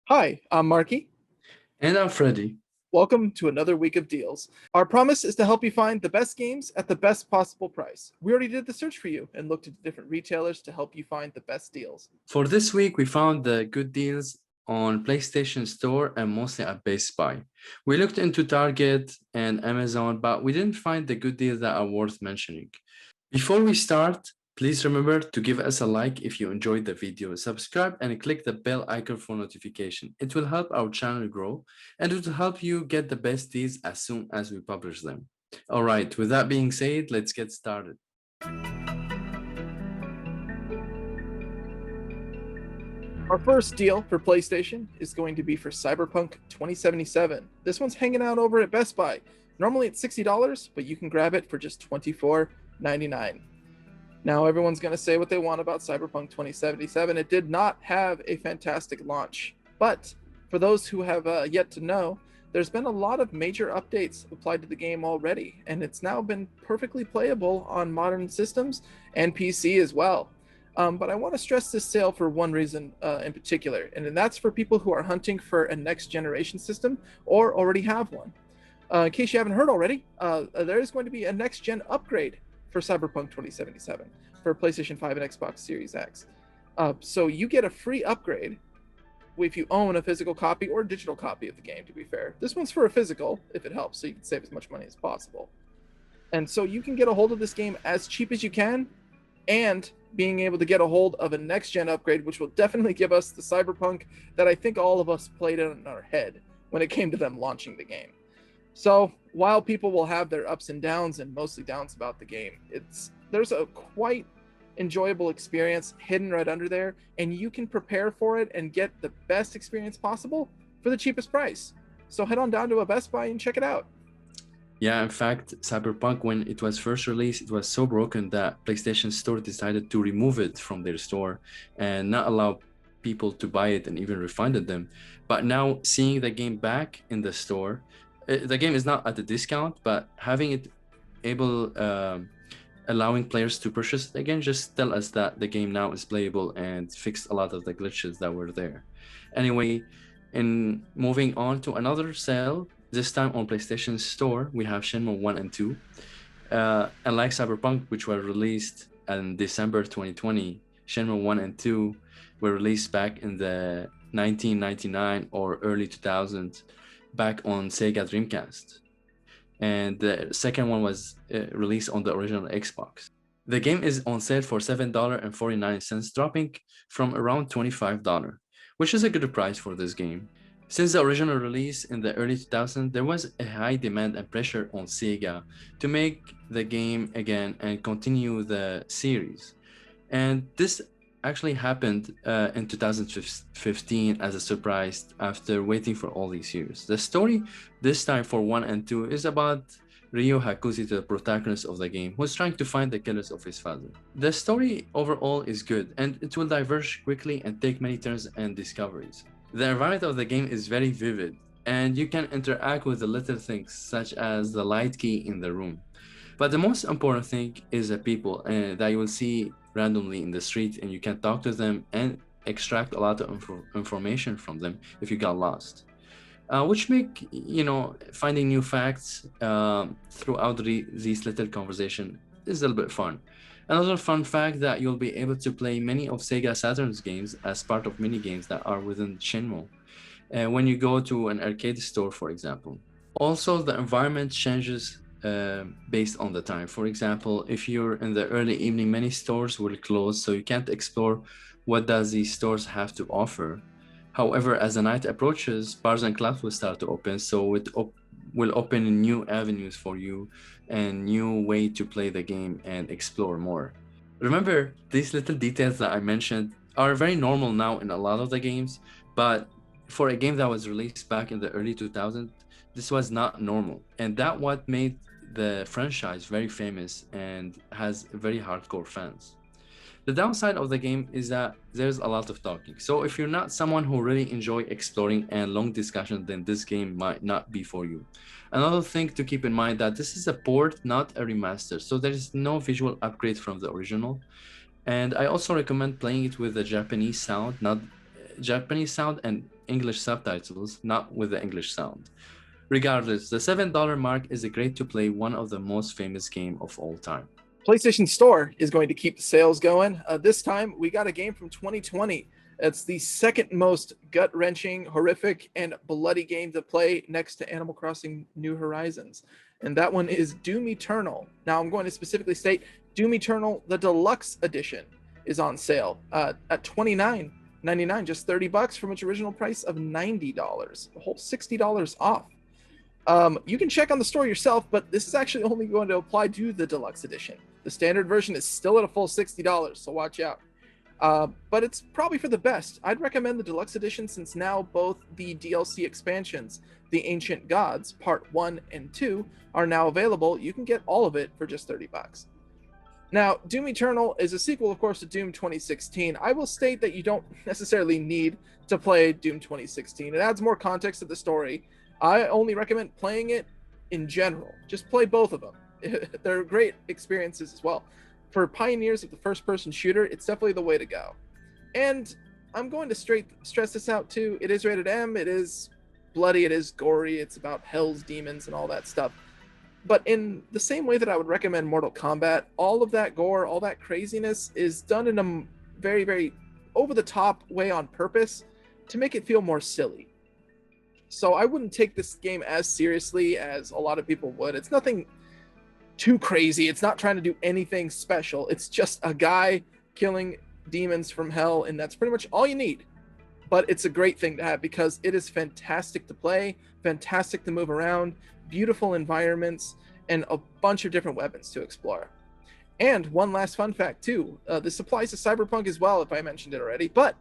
Hi, I'm Marky. And I'm Freddy. Welcome to another week of deals. Our promise is to help you find the best games at the best possible price. We already did the search for you and looked at different retailers to help you find the best deals. For this week, we found the good deals on PlayStation Store and mostly at Best Buy. We looked into Target and Amazon, but we didn't find the good deals that are worth mentioning. Before we start, please remember to give us a like if you enjoyed the video, subscribe and click the bell icon for notification. It will help our channel grow and it will help you get the best deals as soon as we publish them. All right, with that being said, let's get started. Our first deal for PlayStation is going to be for Cyberpunk 2077. This one's hanging out over at Best Buy. Normally it's $60, but you can grab it for just $24.99. Now, everyone's going to say what they want about Cyberpunk 2077. It did not have a fantastic launch. But for those who have yet to know, there's been a lot of major updates applied to the game already, and it's now been perfectly playable on modern systems and PC as well. But I want to stress this sale for one reason in particular, and that's for people who are hunting for a next generation system or already have one. In case you haven't heard already, there is going to be a next gen upgrade for Cyberpunk 2077 for PlayStation 5 and Xbox Series X. So you get a free upgrade if you own a physical copy or digital copy of the game, to be fair. This one's for a physical, if it helps, so you can save as much money as possible. And so you can get a hold of this game as cheap as you can, and being able to get a hold of a next gen upgrade, which will definitely give us the Cyberpunk that I think all of us played in our head when it came to them launching the game. So while people will have their ups and downs, and mostly downs about the game, there's a quite enjoyable experience hidden right under there, and you can prepare for it and get the best experience possible for the cheapest price. So head on down to a Best Buy and check it out. Yeah, in fact, Cyberpunk, when it was first released, it was so broken that PlayStation Store decided to remove it from their store and not allow people to buy it and even refunded them. But now seeing the game back in the store, the game is not at a discount, but having it able, allowing players to purchase it again, just tell us that the game now is playable and fixed a lot of the glitches that were there. Anyway, in moving on to another sale, this time on PlayStation Store, we have Shenmue 1 and 2. Unlike Cyberpunk, which were released in December 2020, Shenmue 1 and 2 were released back in the 1999 or early 2000s, back on Sega Dreamcast. And the second one was released on the original Xbox. The game is on sale for $7.49, dropping from around $25, which is a good price for this game. Since the original release in the early 2000s, there was a high demand and pressure on Sega to make the game again and continue the series. And this actually happened in 2015 as a surprise after waiting for all these years. The story this time for 1 and 2 is about Ryo Hakuzi, the protagonist of the game, who's trying to find the killers of his father. The story overall is good, and it will diverge quickly and take many turns and discoveries. The environment of the game is very vivid, and you can interact with the little things, such as the light key in the room. But the most important thing is the people that you will see randomly in the street, and you can talk to them and extract a lot of information from them if you got lost. Which make, finding new facts throughout these little conversation is a little bit fun. Another fun fact that you'll be able to play many of Sega Saturn's games as part of mini games that are within Shenmue when you go to an arcade store, for example. Also, the environment changes based on the time. For example, if you're in the early evening, many stores will close, so you can't explore what does these stores have to offer. However, as the night approaches, bars and clubs will start to open, so it will open new avenues for you and new way to play the game and explore more. Remember, these little details that I mentioned are very normal now in a lot of the games, but for a game that was released back in the early 2000s, this was not normal. And that what made the franchise very famous and has very hardcore fans. The downside of the game is that there's a lot of talking. So if you're not someone who really enjoy exploring and long discussion, then this game might not be for you. Another thing to keep in mind that this is a port, not a remaster. So there is no visual upgrade from the original. And I also recommend playing it with the Japanese sound, not Japanese sound and English subtitles, not with the English sound. Regardless, the $7 mark is a great to play one of the most famous game of all time. PlayStation Store is going to keep the sales going. This time, we got a game from 2020. It's the second most gut-wrenching, horrific, and bloody game to play next to Animal Crossing New Horizons. And that one is Doom Eternal. Now, I'm going to specifically state Doom Eternal, the Deluxe Edition, is on sale at $29.99, just $30 from its original price of $90, a whole $60 off. You can check on the store yourself, but this is actually only going to apply to the Deluxe Edition. The standard version is still at a full $60, so watch out. But it's probably for the best. I'd recommend the Deluxe Edition since now both the DLC expansions, The Ancient Gods, Part 1 and 2, are now available. You can get all of it for just $30. Now, Doom Eternal is a sequel, of course, to Doom 2016. I will state that you don't necessarily need to play Doom 2016. It adds more context to the story. I only recommend playing it in general. Just play both of them. They're great experiences as well. For pioneers of the first-person shooter, it's definitely the way to go. And I'm going to stress this out too. It is rated M. It is bloody. It is gory. It's about hell's demons and all that stuff. But in the same way that I would recommend Mortal Kombat, all of that gore, all that craziness is done in a very, very over-the-top way on purpose to make it feel more silly. So I wouldn't take this game as seriously as a lot of people would. It's nothing too crazy. It's not trying to do anything special. It's just a guy killing demons from hell, and that's pretty much all you need. But it's a great thing to have because it is fantastic to play, fantastic to move around, beautiful environments, and a bunch of different weapons to explore. And one last fun fact too, this applies to Cyberpunk as well if I mentioned it already, but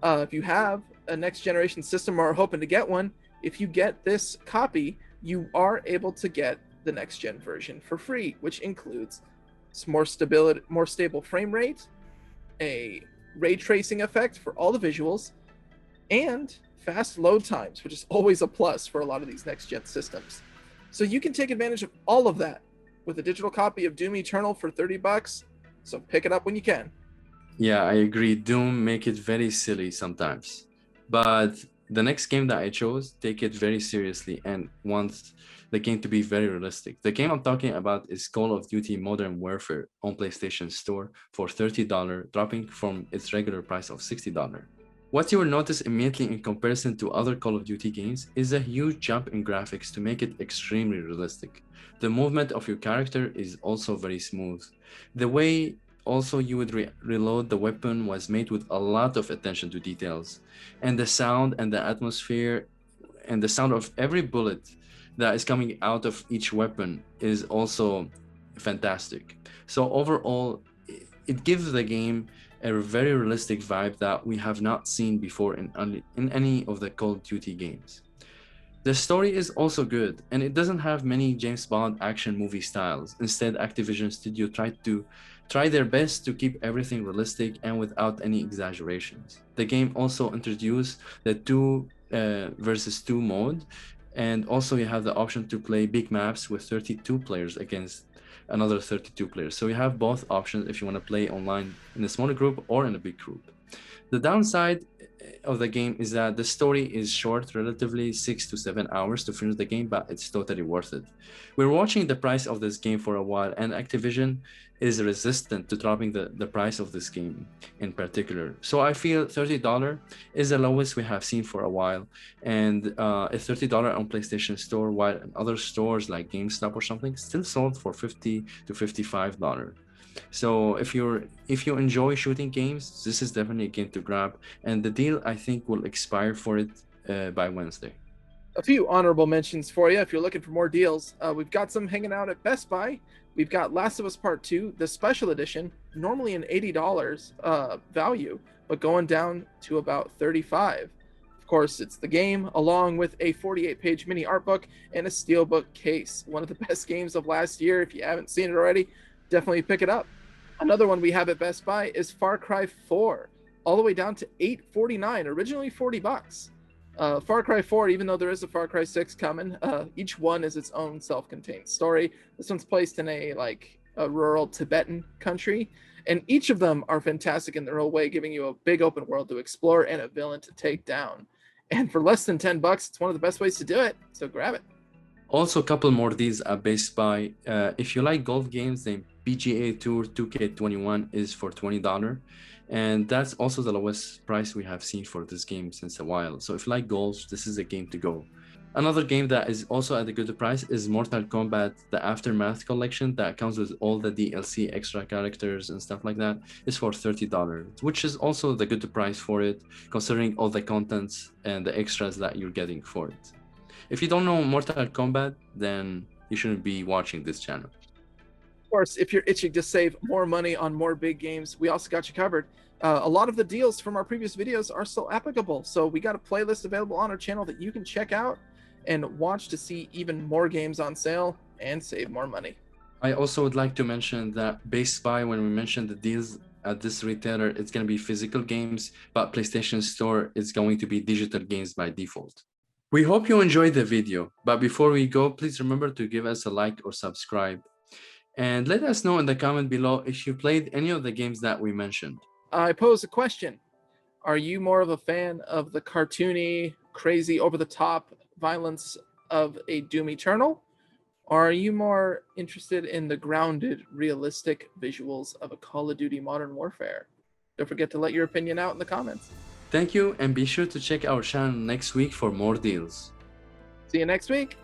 if you have a next generation system or are hoping to get one, if you get this copy, you are able to get the next gen version for free, which includes more stable frame rate, a ray tracing effect for all the visuals, and fast load times, which is always a plus for a lot of these next gen systems. So you can take advantage of all of that with a digital copy of Doom Eternal for $30. So pick it up when you can. Yeah, I agree. Doom make it very silly sometimes. But the next game that I chose, take it very seriously and want the game to be very realistic. The game I'm talking about is Call of Duty Modern Warfare on PlayStation Store for $30, dropping from its regular price of $60. What you will notice immediately in comparison to other Call of Duty games is a huge jump in graphics to make it extremely realistic. The movement of your character is also very smooth. The way also you would reload the weapon was made with a lot of attention to details. And the sound and the atmosphere and the sound of every bullet that is coming out of each weapon is also fantastic. So overall, it gives the game a very realistic vibe that we have not seen before in any of the Call of Duty games. The story is also good, and it doesn't have many James Bond action movie styles. Instead, Activision Studio try their best to keep everything realistic and without any exaggerations. The game also introduced the 2 versus 2 mode, and also you have the option to play big maps with 32 players against another 32 players. So you have both options if you want to play online in a smaller group or in a big group. The downside of the game is that the story is short, relatively 6 to 7 hours to finish the game, but it's totally worth it. We're watching the price of this game for a while, and Activision is resistant to dropping the price of this game in particular. So I feel $30 is the lowest we have seen for a while, and a $30 on PlayStation Store, while in other stores like GameStop or something still sold for $50 to $55. So if you enjoy shooting games, this is definitely a game to grab, and the deal I think will expire for it by Wednesday. A few honorable mentions for you if you're looking for more deals. We've got some hanging out at Best Buy. We've got Last of Us Part 2, the special edition, normally an $80 value, but going down to about $35. Of course, it's the game along with a 48-page mini art book and a steelbook case. One of the best games of last year. If you haven't seen it already, definitely pick it up. Another one we have at Best Buy is Far Cry 4, all the way down to $8.49, originally $40. Far Cry 4, even though there is a Far Cry 6 coming, each one is its own self-contained story. This one's placed in a rural Tibetan country, And each of them are fantastic in their own way, giving you a big open world to explore and a villain to take down. And for less than $10, it's one of the best ways to do it. So grab it. Also, a couple more deals at Best Buy. If you like golf games, then PGA Tour 2K21 is for $20. And that's also the lowest price we have seen for this game since a while. So if you like golf, this is a game to go. Another game that is also at a good price is Mortal Kombat, the Aftermath collection that comes with all the DLC extra characters and stuff like that. Is for $30, which is also the good price for it, considering all the contents and the extras that you're getting for it. If you don't know Mortal Kombat, then you shouldn't be watching this channel. Of course, if you're itching to save more money on more big games, we also got you covered. A lot of the deals from our previous videos are still applicable, so we got a playlist available on our channel that you can check out and watch to see even more games on sale and save more money. I also would like to mention that Best Buy, when we mentioned the deals at this retailer, it's going to be physical games, but PlayStation Store is going to be digital games by default. We hope you enjoyed the video, but before we go, please remember to give us a like or subscribe. And let us know in the comment below if you played any of the games that we mentioned. I pose a question. Are you more of a fan of the cartoony, crazy, over-the-top violence of a Doom Eternal? Or are you more interested in the grounded, realistic visuals of a Call of Duty Modern Warfare? Don't forget to let your opinion out in the comments. Thank you, and be sure to check our channel next week for more deals. See you next week.